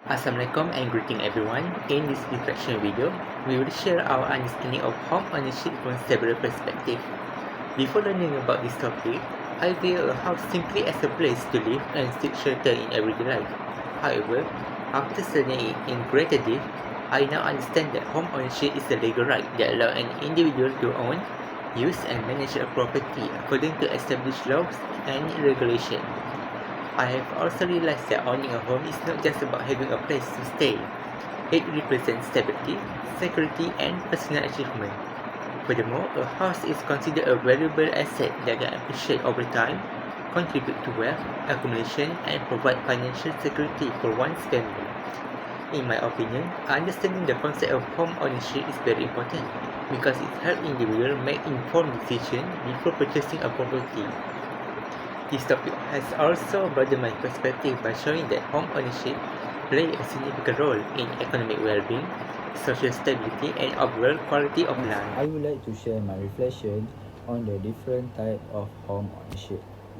Assalamualaikum and greeting everyone. In this reflection video, we will share our understanding of home ownership from several perspectives. Before learning about this topic, I view a house simply as a place to live and seek shelter in everyday life. However, after studying it in greater depth, I now understand that home ownership is a legal right that allows an individual to own, use and manage a property according to established laws and regulations. I have also realized that owning a home is not just about having a place to stay. It represents stability, security, and personal achievement. Furthermore, a house is considered a valuable asset that can appreciate over time, contribute to wealth accumulation, and provide financial security for one's family. In my opinion, understanding the concept of home ownership is very important because it helps individuals make informed decisions before purchasing a property. This topic has also broadened my perspective by showing that home ownership plays a significant role in economic well-being, social stability, and overall quality of life. I would like to share my reflection on the different types of home ownership.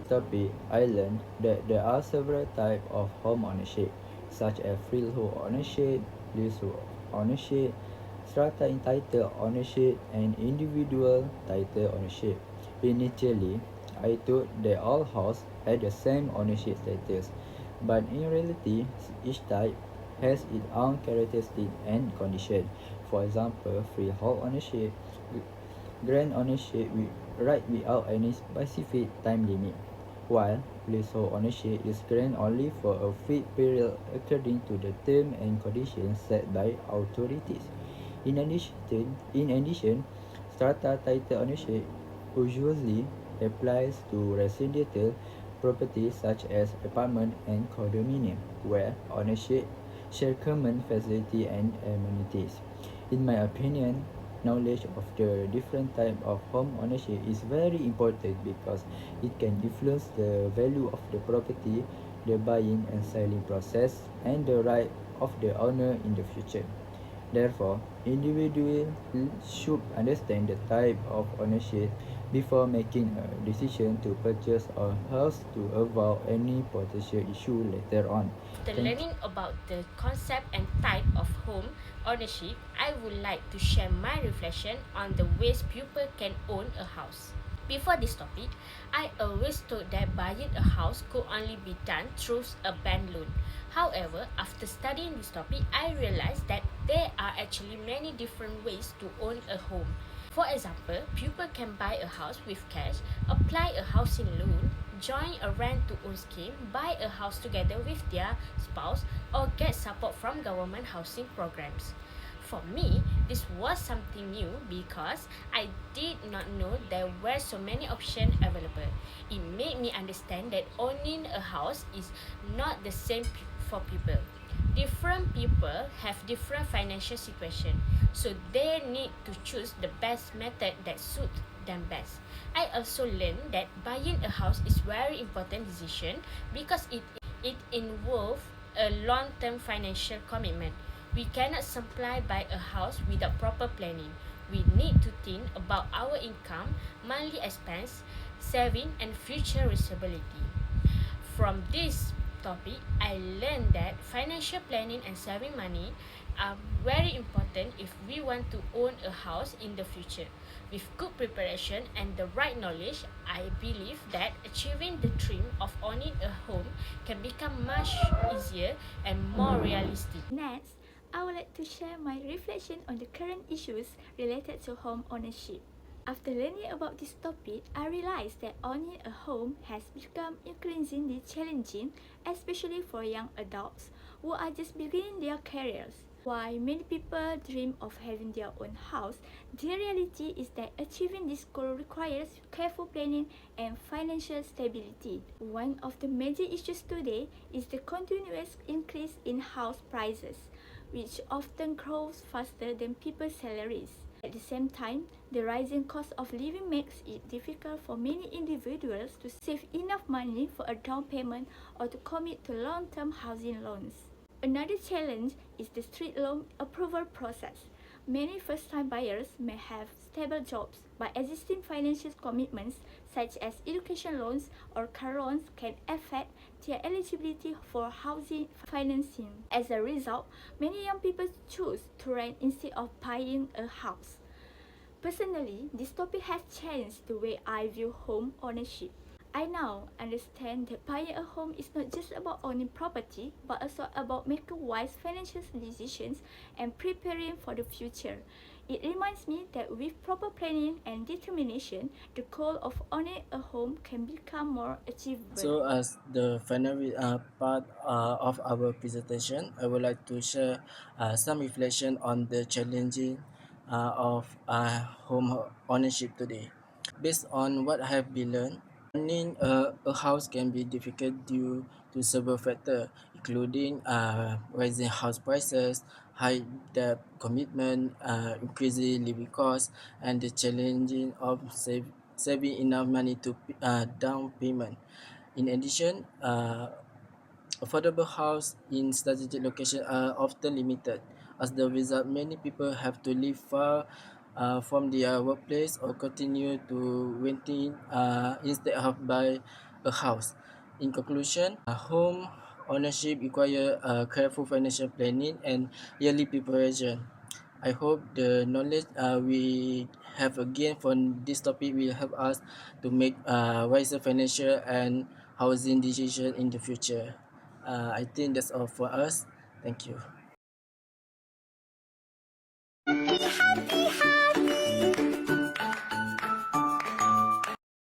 Topic, I learned that there are several types of home ownership, such as freehold ownership, leasehold ownership, strata entitled ownership, and individual title ownership. Initially, I thought that all houses had the same ownership status, but in reality, each type has its own characteristics and conditions. For example, freehold ownership grant ownership with right without any specific time limit, while leasehold ownership is granted only for a fixed period according to the terms and conditions set by authorities. In addition, strata title ownership usually applies to residential properties such as apartment and condominium, where ownership share common facility and amenities. In my opinion, knowledge of the different type of home ownership is very important because it can influence the value of the property, the buying and selling process, and the right of the owner in the future. Therefore, individuals should understand the type of ownership before making a decision to purchase a house to avoid any potential issue later on. After learning about the concept and type of home ownership, I would like to share my reflection on the ways people can own a house. Before this topic, I always thought that buying a house could only be done through a bank loan. However, after studying this topic, I realized that there are actually many different ways to own a home. For example, people can buy a house with cash, apply a housing loan, join a rent-to-own scheme, buy a house together with their spouse, or get support from government housing programs. For me, this was something new because I did not know there were so many options available. It made me understand that owning a house is not the same for people. Different people have different financial situation, so they need to choose the best method that suits them best. I also learned that buying a house is very important decision because it involves a long-term financial commitment. We cannot simply buy a house without proper planning. We need to think about our income, monthly expense, saving, and future responsibility. From this topic, I learned that financial planning and saving money are very important if we want to own a house in the future. With good preparation and the right knowledge, I believe that achieving the dream of owning a home can become much easier and more realistic. Next, I would like to share my reflection on the current issues related to home ownership. After learning about this topic, I realized that owning a home has become increasingly challenging, especially for young adults who are just beginning their careers. While many people dream of having their own house, the reality is that achieving this goal requires careful planning and financial stability. One of the major issues today is the continuous increase in house prices, which often grows faster than people's salaries. At the same time, the rising cost of living makes it difficult for many individuals to save enough money for a down payment or to commit to long-term housing loans. Another challenge is the strict loan approval process. Many first-time buyers may have stable jobs, but existing financial commitments such as education loans or car loans can affect their eligibility for housing financing. As a result, many young people choose to rent instead of buying a house. Personally, this topic has changed the way I view home ownership. I now understand that buying a home is not just about owning property, but also about making wise financial decisions and preparing for the future. It reminds me that with proper planning and determination, the goal of owning a home can become more achievable. So, as the final part of our presentation, I would like to share some reflection on the challenging of home ownership today. Based on what I have been learned, owning a house can be difficult due to several factors, including rising house prices, high debt commitment, increasing living costs, and the challenging of saving enough money to down payment. In addition, affordable house in strategic location are often limited. As the result, many people have to live far from their workplace or continue to renting instead of buy a house. In conclusion, home ownership require careful financial planning and yearly preparation. I hope the knowledge we have gained from this topic will help us to make wiser financial and housing decisions in the future. I think that's all for us. Thank you.